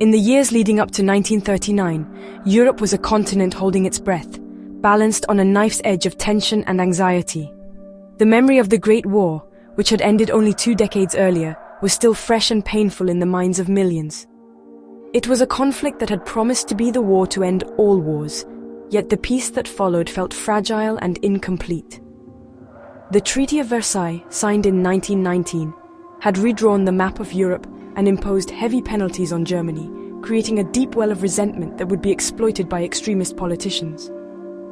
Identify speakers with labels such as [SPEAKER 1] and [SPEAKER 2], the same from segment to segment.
[SPEAKER 1] In the years leading up to 1939, Europe was a continent holding its breath, balanced on a knife's edge of tension and anxiety. The memory of the Great War, which had ended only 2 decades earlier, was still fresh and painful in the minds of millions. It was a conflict that had promised to be the war to end all wars, yet the peace that followed felt fragile and incomplete. The Treaty of Versailles, signed in 1919, had redrawn the map of Europe and imposed heavy penalties on Germany, creating a deep well of resentment that would be exploited by extremist politicians.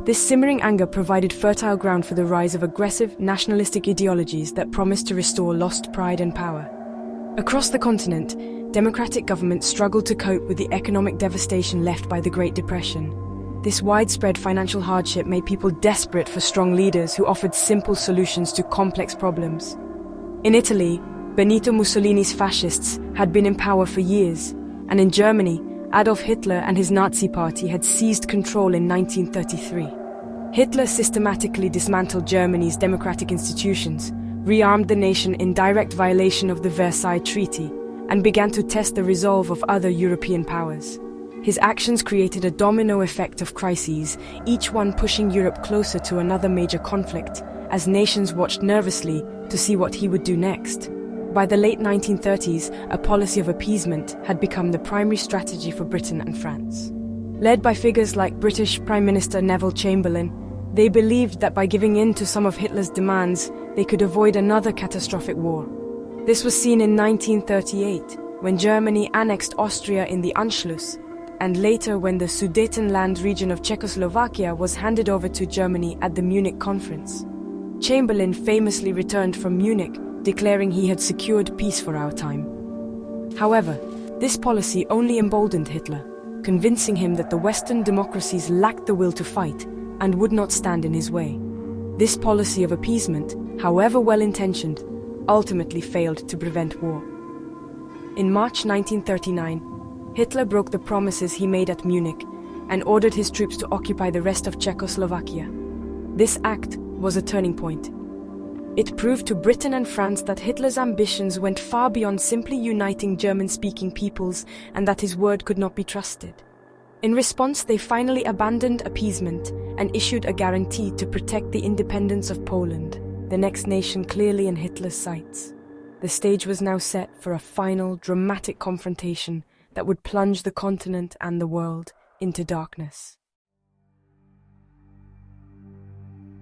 [SPEAKER 1] This simmering anger provided fertile ground for the rise of aggressive, nationalistic ideologies that promised to restore lost pride and power. Across the continent, democratic governments struggled to cope with the economic devastation left by the Great Depression. This widespread financial hardship made people desperate for strong leaders who offered simple solutions to complex problems. In Italy, Benito Mussolini's fascists had been in power for years, and in Germany, Adolf Hitler and his Nazi party had seized control in 1933. Hitler systematically dismantled Germany's democratic institutions, rearmed the nation in direct violation of the Versailles Treaty, and began to test the resolve of other European powers. His actions created a domino effect of crises, each one pushing Europe closer to another major conflict, as nations watched nervously to see what he would do next. By the late 1930s, a policy of appeasement had become the primary strategy for Britain and France. Led by figures like British Prime Minister Neville Chamberlain, they believed that by giving in to some of Hitler's demands, they could avoid another catastrophic war. This was seen in 1938, when Germany annexed Austria in the Anschluss, and later when the Sudetenland region of Czechoslovakia was handed over to Germany at the Munich Conference. Chamberlain famously returned from Munich, declaring he had secured peace for our time. However, this policy only emboldened Hitler, convincing him that the Western democracies lacked the will to fight and would not stand in his way. This policy of appeasement, however well-intentioned, ultimately failed to prevent war. In March 1939, Hitler broke the promises he made at Munich and ordered his troops to occupy the rest of Czechoslovakia. This act was a turning point. It proved to Britain and France that Hitler's ambitions went far beyond simply uniting German-speaking peoples and that his word could not be trusted. In response, they finally abandoned appeasement and issued a guarantee to protect the independence of Poland, the next nation clearly in Hitler's sights. The stage was now set for a final, dramatic confrontation that would plunge the continent and the world into darkness.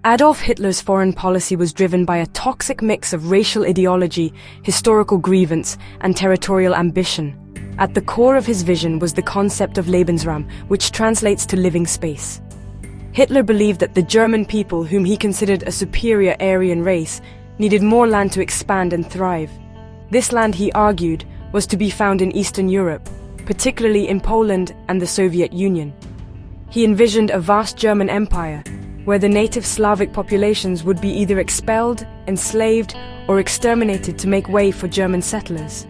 [SPEAKER 1] Adolf Hitler's foreign policy was driven by a toxic mix of racial ideology, historical grievance, and territorial ambition. At the core of his vision was the concept of Lebensraum, which translates to living space. Hitler believed that the German people, whom he considered a superior Aryan race, needed more land to expand and thrive. This land, he argued, was to be found in Eastern Europe, particularly in Poland and the Soviet Union. He envisioned a vast German empire, where the native Slavic populations would be either expelled, enslaved, or exterminated to make way for German settlers.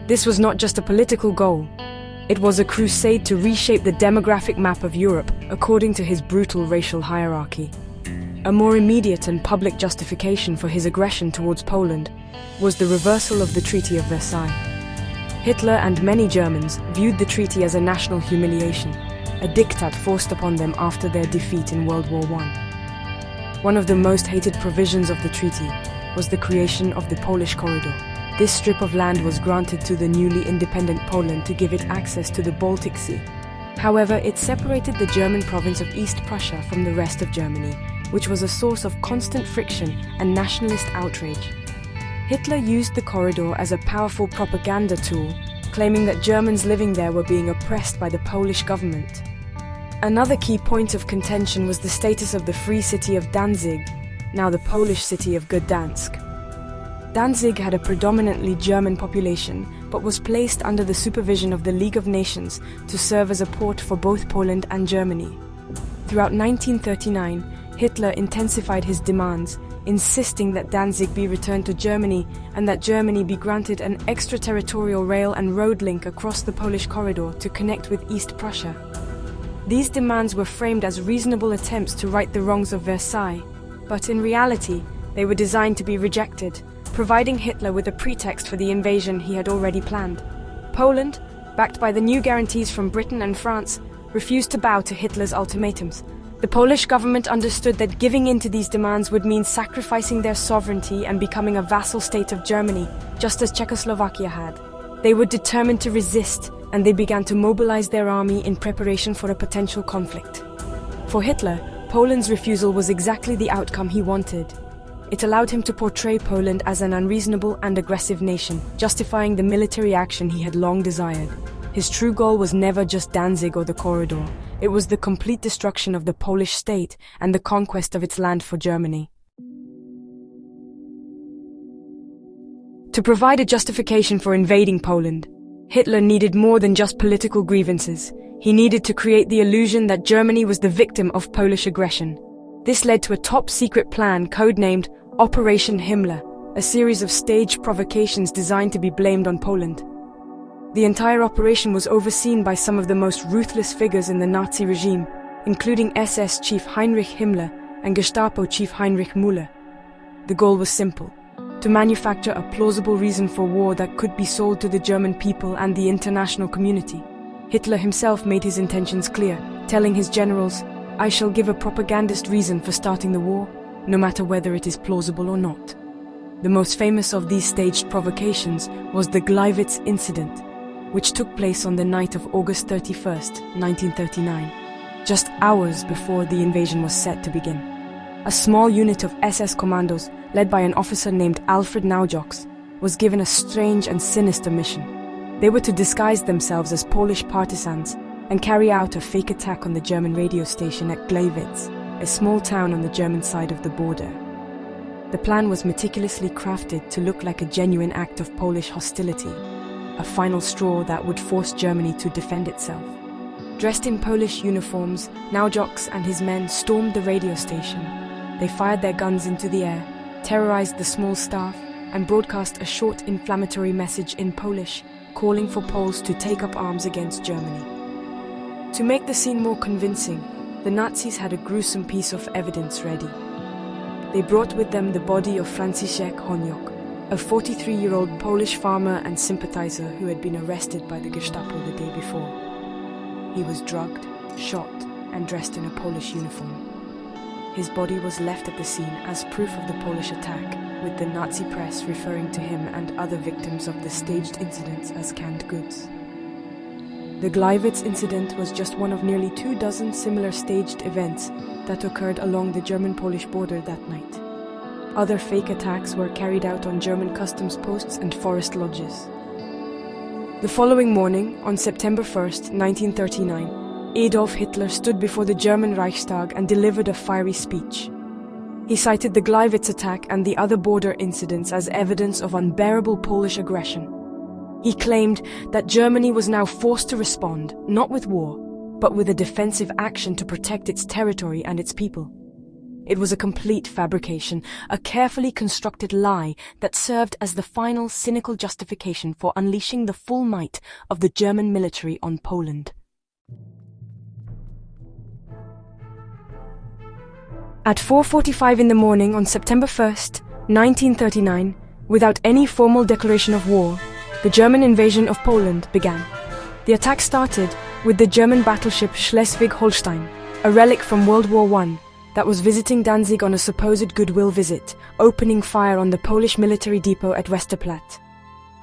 [SPEAKER 1] This was not just a political goal. It was a crusade to reshape the demographic map of Europe according to his brutal racial hierarchy. A more immediate and public justification for his aggression towards Poland was the reversal of the Treaty of Versailles. Hitler and many Germans viewed the treaty as a national humiliation, a diktat forced upon them after their defeat in World War I. One of the most hated provisions of the treaty was the creation of the Polish Corridor. This strip of land was granted to the newly independent Poland to give it access to the Baltic Sea. However, it separated the German province of East Prussia from the rest of Germany, which was a source of constant friction and nationalist outrage. Hitler used the corridor as a powerful propaganda tool, claiming that Germans living there were being oppressed by the Polish government. Another key point of contention was the status of the free city of Danzig, now the Polish city of Gdansk. Danzig had a predominantly German population, but was placed under the supervision of the League of Nations to serve as a port for both Poland and Germany. Throughout 1939, Hitler intensified his demands, insisting that Danzig be returned to Germany and that Germany be granted an extraterritorial rail and road link across the Polish corridor to connect with East Prussia. These demands were framed as reasonable attempts to right the wrongs of Versailles, but in reality, they were designed to be rejected, providing Hitler with a pretext for the invasion he had already planned. Poland, backed by the new guarantees from Britain and France, refused to bow to Hitler's ultimatums. The Polish government understood that giving in to these demands would mean sacrificing their sovereignty and becoming a vassal state of Germany, just as Czechoslovakia had. They were determined to resist, and they began to mobilize their army in preparation for a potential conflict. For Hitler, Poland's refusal was exactly the outcome he wanted. It allowed him to portray Poland as an unreasonable and aggressive nation, justifying the military action he had long desired. His true goal was never just Danzig or the corridor. It was the complete destruction of the Polish state and the conquest of its land for Germany. To provide a justification for invading Poland, Hitler needed more than just political grievances. He needed to create the illusion that Germany was the victim of Polish aggression. This led to a top-secret plan codenamed Operation Himmler, a series of staged provocations designed to be blamed on Poland. The entire operation was overseen by some of the most ruthless figures in the Nazi regime, including SS chief Heinrich Himmler and Gestapo chief Heinrich Müller. The goal was simple: to manufacture a plausible reason for war that could be sold to the German people and the international community. Hitler himself made his intentions clear, telling his generals, "I shall give a propagandist reason for starting the war, no matter whether it is plausible or not." The most famous of these staged provocations was the Gleiwitz incident, which took place on the night of August 31st, 1939, just hours before the invasion was set to begin. A small unit of SS commandos, led by an officer named Alfred Naujoks, was given a strange and sinister mission. They were to disguise themselves as Polish partisans and carry out a fake attack on the German radio station at Gleiwitz, a small town on the German side of the border. The plan was meticulously crafted to look like a genuine act of Polish hostility, a final straw that would force Germany to defend itself. Dressed in Polish uniforms, Naujoks and his men stormed the radio station. They fired their guns into the air, terrorized the small staff, and broadcast a short inflammatory message in Polish, calling for Poles to take up arms against Germany. To make the scene more convincing, the Nazis had a gruesome piece of evidence ready. They brought with them the body of Franciszek Honiok, a 43-year-old Polish farmer and sympathizer who had been arrested by the Gestapo the day before. He was drugged, shot, and dressed in a Polish uniform. His body was left at the scene as proof of the Polish attack, with the Nazi press referring to him and other victims of the staged incidents as canned goods. The Gleiwitz incident was just one of nearly 24 similar staged events that occurred along the German-Polish border that night. Other fake attacks were carried out on German customs posts and forest lodges. The following morning, on September 1st, 1939, Adolf Hitler stood before the German Reichstag and delivered a fiery speech. He cited the Gleiwitz attack and the other border incidents as evidence of unbearable Polish aggression. He claimed that Germany was now forced to respond, not with war, but with a defensive action to protect its territory and its people. It was a complete fabrication, a carefully constructed lie that served as the final cynical justification for unleashing the full might of the German military on Poland. At 4:45 in the morning on September 1st, 1939, without any formal declaration of war, the German invasion of Poland began. The attack started with the German battleship Schleswig-Holstein, a relic from World War I, that was visiting Danzig on a supposed goodwill visit, opening fire on the Polish military depot at Westerplatte.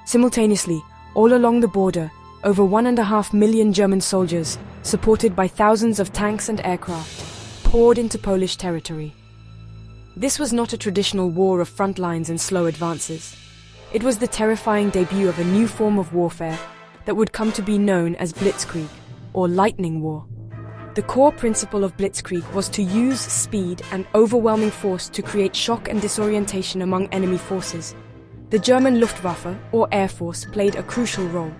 [SPEAKER 1] Simultaneously, all along the border, over 1.5 million German soldiers, supported by thousands of tanks and aircraft, poured into Polish territory. This was not a traditional war of front lines and slow advances. It was the terrifying debut of a new form of warfare that would come to be known as Blitzkrieg, or lightning war. The core principle of Blitzkrieg was to use speed and overwhelming force to create shock and disorientation among enemy forces. The German Luftwaffe, or Air Force, played a crucial role.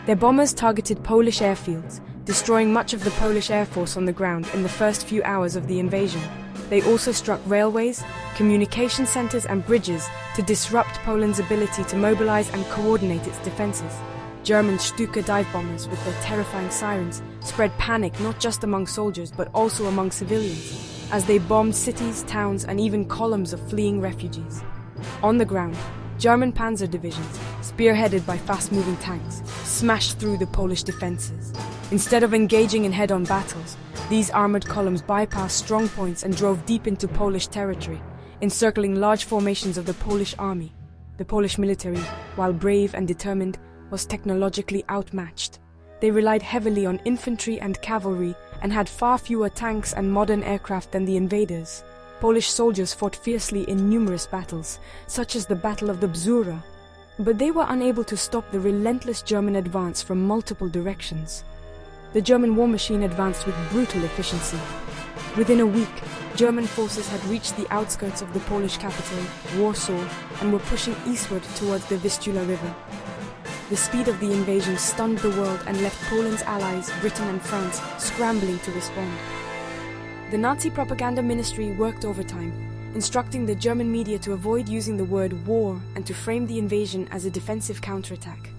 [SPEAKER 1] Their bombers targeted Polish airfields, destroying much of the Polish Air Force on the ground in the first few hours of the invasion. They also struck railways, communication centers and bridges to disrupt Poland's ability to mobilize and coordinate its defenses. German Stuka dive bombers, with their terrifying sirens, spread panic not just among soldiers but also among civilians, as they bombed cities, towns, and even columns of fleeing refugees. On the ground, German panzer divisions, spearheaded by fast-moving tanks, smashed through the Polish defenses. Instead of engaging in head-on battles, these armored columns bypassed strong points and drove deep into Polish territory, encircling large formations of the Polish army. The Polish military, while brave and determined, was technologically outmatched. They relied heavily on infantry and cavalry and had far fewer tanks and modern aircraft than the invaders. Polish soldiers fought fiercely in numerous battles, such as the Battle of the Bzura, but they were unable to stop the relentless German advance from multiple directions. The German war machine advanced with brutal efficiency. Within a week, German forces had reached the outskirts of the Polish capital, Warsaw, and were pushing eastward towards the Vistula River. The speed of the invasion stunned the world and left Poland's allies, Britain and France, scrambling to respond. The Nazi propaganda ministry worked overtime, instructing the German media to avoid using the word war and to frame the invasion as a defensive counterattack.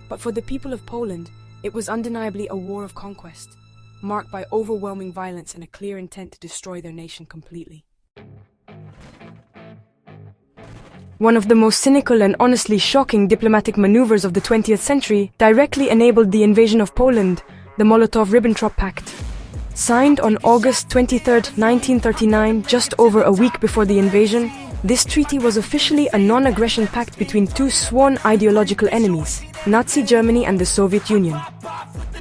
[SPEAKER 1] But for the people of Poland, it was undeniably a war of conquest, marked by overwhelming violence and a clear intent to destroy their nation completely. One of the most cynical and honestly shocking diplomatic maneuvers of the 20th century directly enabled the invasion of Poland, the Molotov-Ribbentrop Pact. Signed on August 23, 1939, just over a week before the invasion, this treaty was officially a non-aggression pact between two sworn ideological enemies, Nazi Germany and the Soviet Union.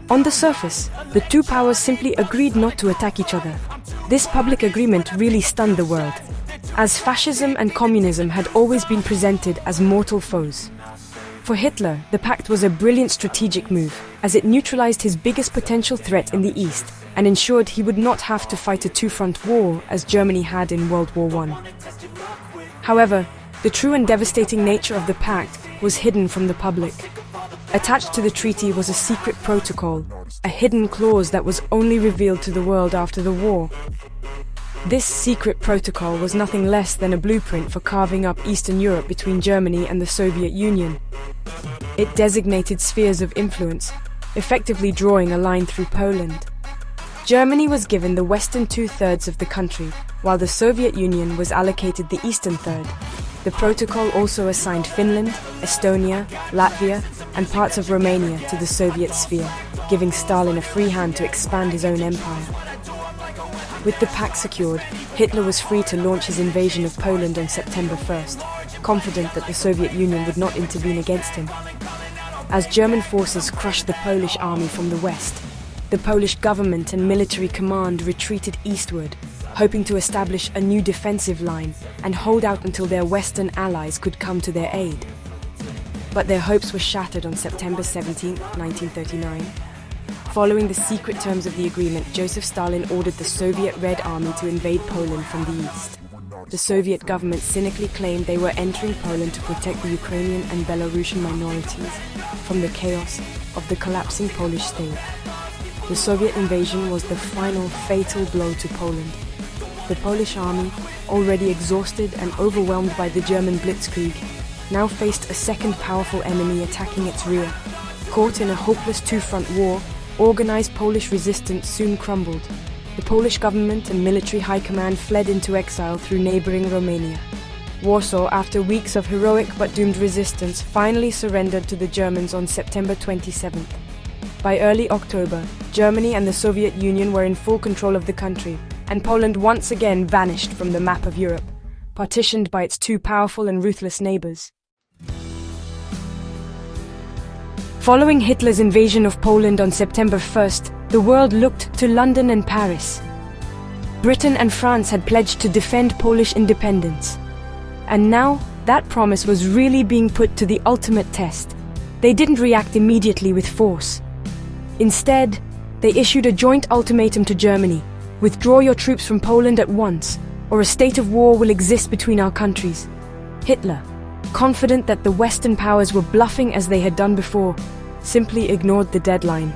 [SPEAKER 1] On the surface, the two powers simply agreed not to attack each other. This public agreement really stunned the world, as fascism and communism had always been presented as mortal foes. For Hitler, the pact was a brilliant strategic move, as it neutralized his biggest potential threat in the East and ensured he would not have to fight a two-front war as Germany had in World War I. However, the true and devastating nature of the pact was hidden from the public. Attached to the treaty was a secret protocol, a hidden clause that was only revealed to the world after the war. This secret protocol was nothing less than a blueprint for carving up Eastern Europe between Germany and the Soviet Union. It designated spheres of influence, effectively drawing a line through Poland. Germany was given the western two-thirds of the country, while the Soviet Union was allocated the eastern third. The protocol also assigned Finland, Estonia, Latvia, and parts of Romania to the Soviet sphere, giving Stalin a free hand to expand his own empire. With the pact secured, Hitler was free to launch his invasion of Poland on September 1st, confident that the Soviet Union would not intervene against him. As German forces crushed the Polish army from the west, the Polish government and military command retreated eastward, hoping to establish a new defensive line and hold out until their Western allies could come to their aid. But their hopes were shattered on September 17, 1939. Following the secret terms of the agreement, Joseph Stalin ordered the Soviet Red Army to invade Poland from the east. The Soviet government cynically claimed they were entering Poland to protect the Ukrainian and Belarusian minorities from the chaos of the collapsing Polish state. The Soviet invasion was the final fatal blow to Poland. The Polish army, already exhausted and overwhelmed by the German blitzkrieg, now faced a second powerful enemy attacking its rear. Caught in a hopeless two-front war, organized Polish resistance soon crumbled. The Polish government and military high command fled into exile through neighboring Romania. Warsaw, after weeks of heroic but doomed resistance, finally surrendered to the Germans on September 27th. By early October, Germany and the Soviet Union were in full control of the country, and Poland once again vanished from the map of Europe, partitioned by its two powerful and ruthless neighbors. Following Hitler's invasion of Poland on September 1st, the world looked to London and Paris. Britain and France had pledged to defend Polish independence. And now, that promise was really being put to the ultimate test. They didn't react immediately with force. Instead, they issued a joint ultimatum to Germany: withdraw your troops from Poland at once, or a state of war will exist between our countries. Hitler, confident that the Western powers were bluffing as they had done before, simply ignored the deadline.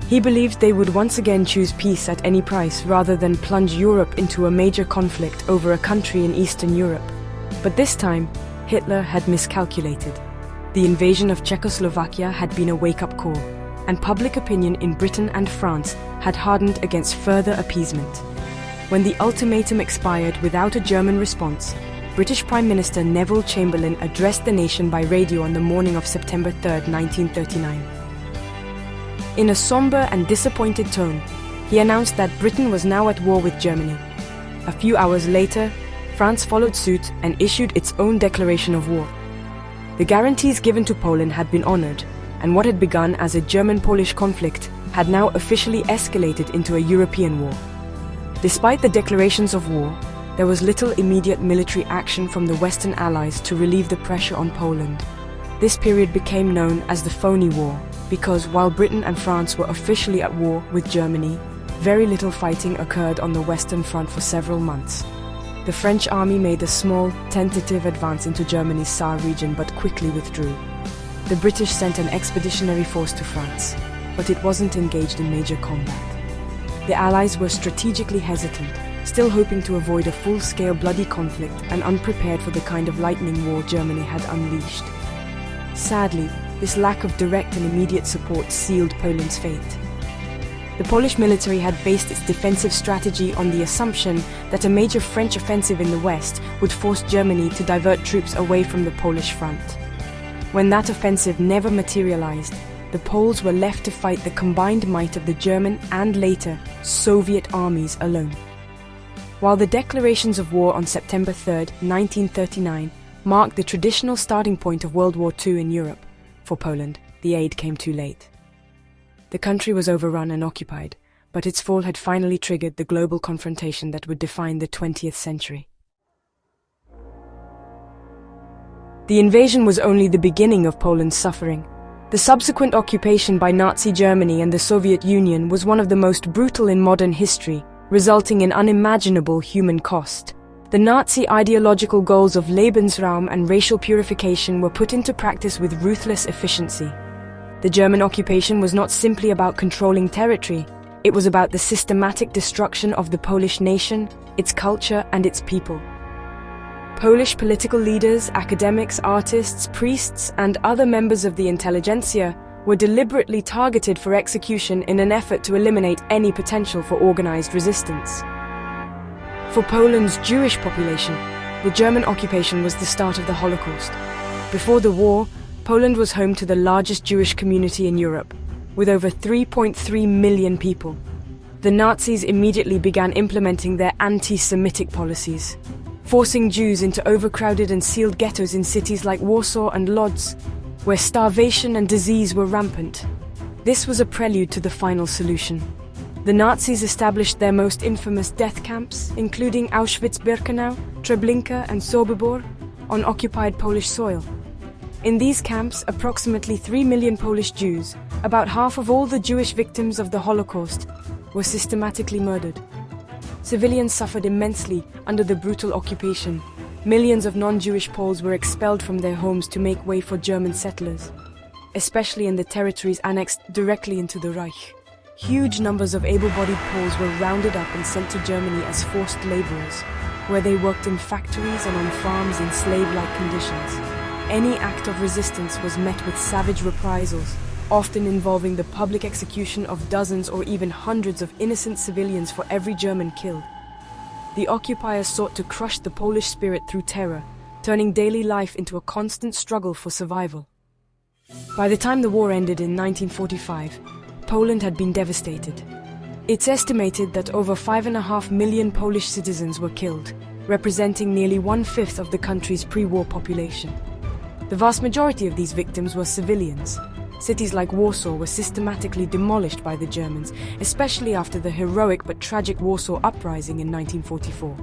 [SPEAKER 1] He believed they would once again choose peace at any price rather than plunge Europe into a major conflict over a country in Eastern Europe. But this time, Hitler had miscalculated. The invasion of Czechoslovakia had been a wake-up call, and public opinion in Britain and France had hardened against further appeasement. When the ultimatum expired without a German response, British Prime Minister Neville Chamberlain addressed the nation by radio on the morning of September 3, 1939. In a somber and disappointed tone, he announced that Britain was now at war with Germany. A few hours later, France followed suit and issued its own declaration of war. The guarantees given to Poland had been honored, and what had begun as a German-Polish conflict had now officially escalated into a European war. Despite the declarations of war, there was little immediate military action from the Western Allies to relieve the pressure on Poland. This period became known as the Phony War, because while Britain and France were officially at war with Germany, very little fighting occurred on the Western Front for several months. The French army made a small, tentative advance into Germany's Saar region but quickly withdrew. The British sent an expeditionary force to France, but it wasn't engaged in major combat. The Allies were strategically hesitant, still hoping to avoid a full-scale bloody conflict and unprepared for the kind of lightning war Germany had unleashed. Sadly, this lack of direct and immediate support sealed Poland's fate. The Polish military had based its defensive strategy on the assumption that a major French offensive in the west would force Germany to divert troops away from the Polish front. When that offensive never materialized, the Poles were left to fight the combined might of the German and later Soviet armies alone. While the declarations of war on September 3, 1939, marked the traditional starting point of World War II in Europe, for Poland, the aid came too late. The country was overrun and occupied, but its fall had finally triggered the global confrontation that would define the 20th century. The invasion was only the beginning of Poland's suffering. The subsequent occupation by Nazi Germany and the Soviet Union was one of the most brutal in modern history, resulting in unimaginable human cost. The Nazi ideological goals of Lebensraum and racial purification were put into practice with ruthless efficiency. The German occupation was not simply about controlling territory, it was about the systematic destruction of the Polish nation, its culture, and its people. Polish political leaders, academics, artists, priests, and other members of the intelligentsia were deliberately targeted for execution in an effort to eliminate any potential for organized resistance. For Poland's Jewish population, the German occupation was the start of the Holocaust. Before the war, Poland was home to the largest Jewish community in Europe, with over 3.3 million people. The Nazis immediately began implementing their anti-Semitic policies, forcing Jews into overcrowded and sealed ghettos in cities like Warsaw and Lodz, where starvation and disease were rampant. This was a prelude to the final solution. The Nazis established their most infamous death camps, including Auschwitz-Birkenau, Treblinka and Sobibor, on occupied Polish soil. In these camps, approximately 3 million Polish Jews, about half of all the Jewish victims of the Holocaust, were systematically murdered. Civilians suffered immensely under the brutal occupation. Millions of non-Jewish Poles were expelled from their homes to make way for German settlers, especially in the territories annexed directly into the Reich. Huge numbers of able-bodied Poles were rounded up and sent to Germany as forced laborers, where they worked in factories and on farms in slave-like conditions. Any act of resistance was met with savage reprisals, often involving the public execution of dozens or even hundreds of innocent civilians for every German killed. The occupiers sought to crush the Polish spirit through terror, turning daily life into a constant struggle for survival. By the time the war ended in 1945, Poland had been devastated. It's estimated that over 5.5 million Polish citizens were killed, representing nearly 1/5 of the country's pre-war population. The vast majority of these victims were civilians. Cities like Warsaw were systematically demolished by the Germans, especially after the heroic but tragic Warsaw Uprising in 1944.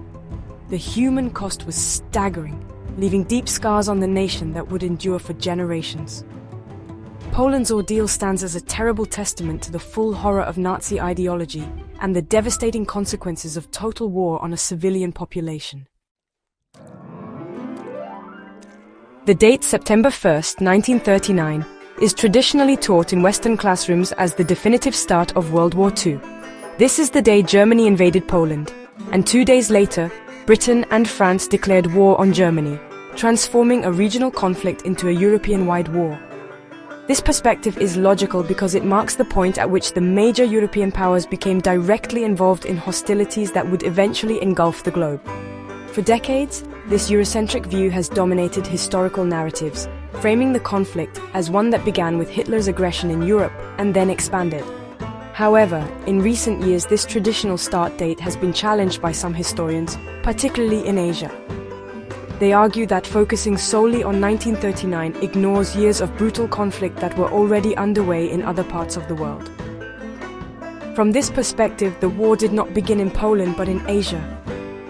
[SPEAKER 1] The human cost was staggering, leaving deep scars on the nation that would endure for generations. Poland's ordeal stands as a terrible testament to the full horror of Nazi ideology and the devastating consequences of total war on a civilian population. The date September 1, 1939, is traditionally taught in Western classrooms as the definitive start of World War II. This is the day Germany invaded Poland, and 2 days later, Britain and France declared war on Germany, transforming a regional conflict into a European-wide war. This perspective is logical because it marks the point at which the major European powers became directly involved in hostilities that would eventually engulf the globe. For decades, this Eurocentric view has dominated historical narratives, framing the conflict as one that began with Hitler's aggression in Europe and then expanded. However, in recent years this traditional start date has been challenged by some historians, particularly in Asia. They argue that focusing solely on 1939 ignores years of brutal conflict that were already underway in other parts of the world. From this perspective, the war did not begin in Poland but in Asia.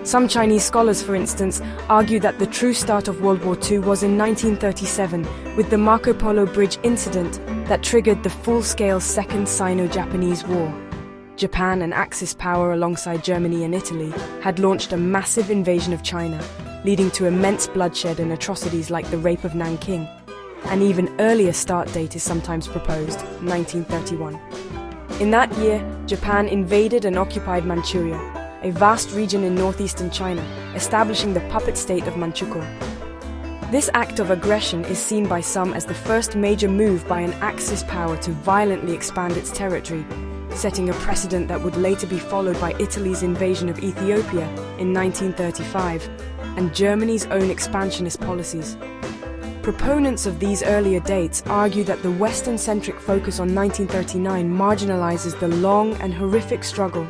[SPEAKER 1] Some Chinese scholars, for instance, argue that the true start of World War II was in 1937 with the Marco Polo Bridge incident that triggered the full-scale Second Sino-Japanese War. Japan, an Axis power alongside Germany and Italy, had launched a massive invasion of China, leading to immense bloodshed and atrocities like the rape of Nanking. An even earlier start date is sometimes proposed, 1931. In that year, Japan invaded and occupied Manchuria, a vast region in northeastern China, establishing the puppet state of Manchukuo. This act of aggression is seen by some as the first major move by an Axis power to violently expand its territory, setting a precedent that would later be followed by Italy's invasion of Ethiopia in 1935 and Germany's own expansionist policies. Proponents of these earlier dates argue that the Western-centric focus on 1939 marginalizes the long and horrific struggle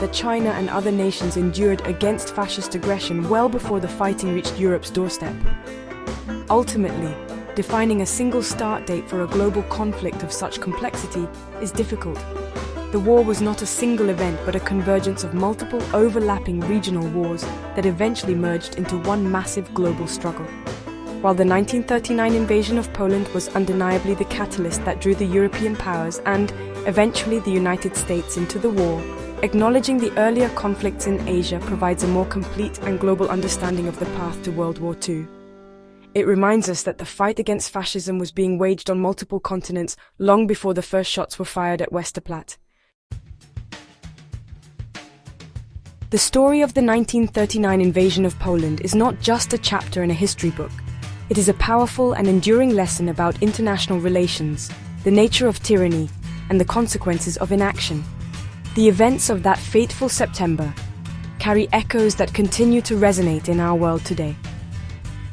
[SPEAKER 1] that China and other nations endured against fascist aggression well before the fighting reached Europe's doorstep. Ultimately, defining a single start date for a global conflict of such complexity is difficult. The war was not a single event but a convergence of multiple overlapping regional wars that eventually merged into one massive global struggle. While the 1939 invasion of Poland was undeniably the catalyst that drew the European powers and, eventually, the United States into the war, acknowledging the earlier conflicts in Asia provides a more complete and global understanding of the path to World War II. It reminds us that the fight against fascism was being waged on multiple continents long before the first shots were fired at Westerplatte. The story of the 1939 invasion of Poland is not just a chapter in a history book. It is a powerful and enduring lesson about international relations, the nature of tyranny, and the consequences of inaction. The events of that fateful September carry echoes that continue to resonate in our world today.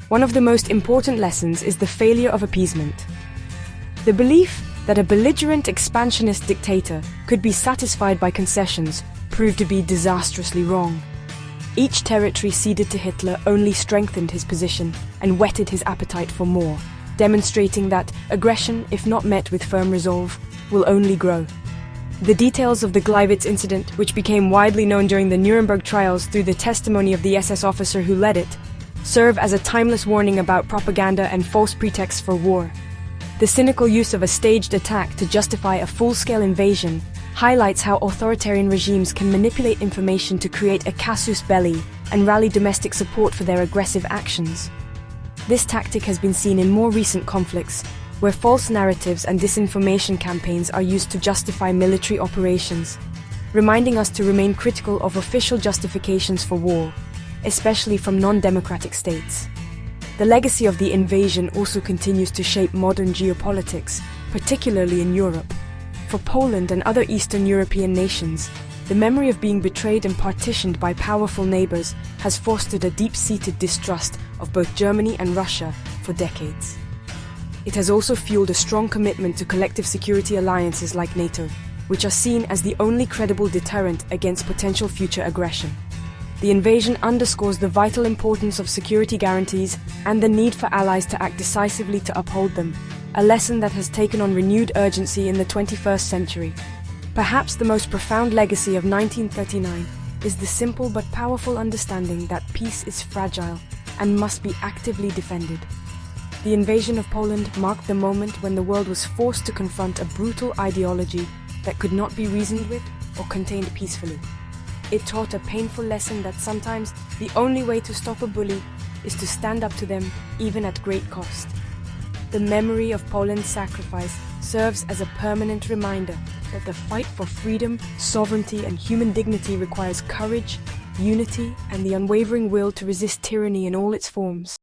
[SPEAKER 1] One of the most important lessons is the failure of appeasement. The belief that a belligerent expansionist dictator could be satisfied by concessions proved to be disastrously wrong. Each territory ceded to Hitler only strengthened his position and whetted his appetite for more, demonstrating that aggression, if not met with firm resolve, will only grow. The details of the Gleiwitz incident, which became widely known during the Nuremberg trials through the testimony of the SS officer who led it, serve as a timeless warning about propaganda and false pretexts for war. The cynical use of a staged attack to justify a full-scale invasion highlights how authoritarian regimes can manipulate information to create a casus belli and rally domestic support for their aggressive actions. This tactic has been seen in more recent conflicts, where false narratives and disinformation campaigns are used to justify military operations, reminding us to remain critical of official justifications for war, especially from non-democratic states. The legacy of the invasion also continues to shape modern geopolitics, particularly in Europe. For Poland and other Eastern European nations, the memory of being betrayed and partitioned by powerful neighbors has fostered a deep-seated distrust of both Germany and Russia for decades. It has also fueled a strong commitment to collective security alliances like NATO, which are seen as the only credible deterrent against potential future aggression. The invasion underscores the vital importance of security guarantees and the need for allies to act decisively to uphold them, a lesson that has taken on renewed urgency in the 21st century. Perhaps the most profound legacy of 1939 is the simple but powerful understanding that peace is fragile and must be actively defended. The invasion of Poland marked the moment when the world was forced to confront a brutal ideology that could not be reasoned with or contained peacefully. It taught a painful lesson that sometimes the only way to stop a bully is to stand up to them, even at great cost. The memory of Poland's sacrifice serves as a permanent reminder that the fight for freedom, sovereignty, and human dignity requires courage, unity, and the unwavering will to resist tyranny in all its forms.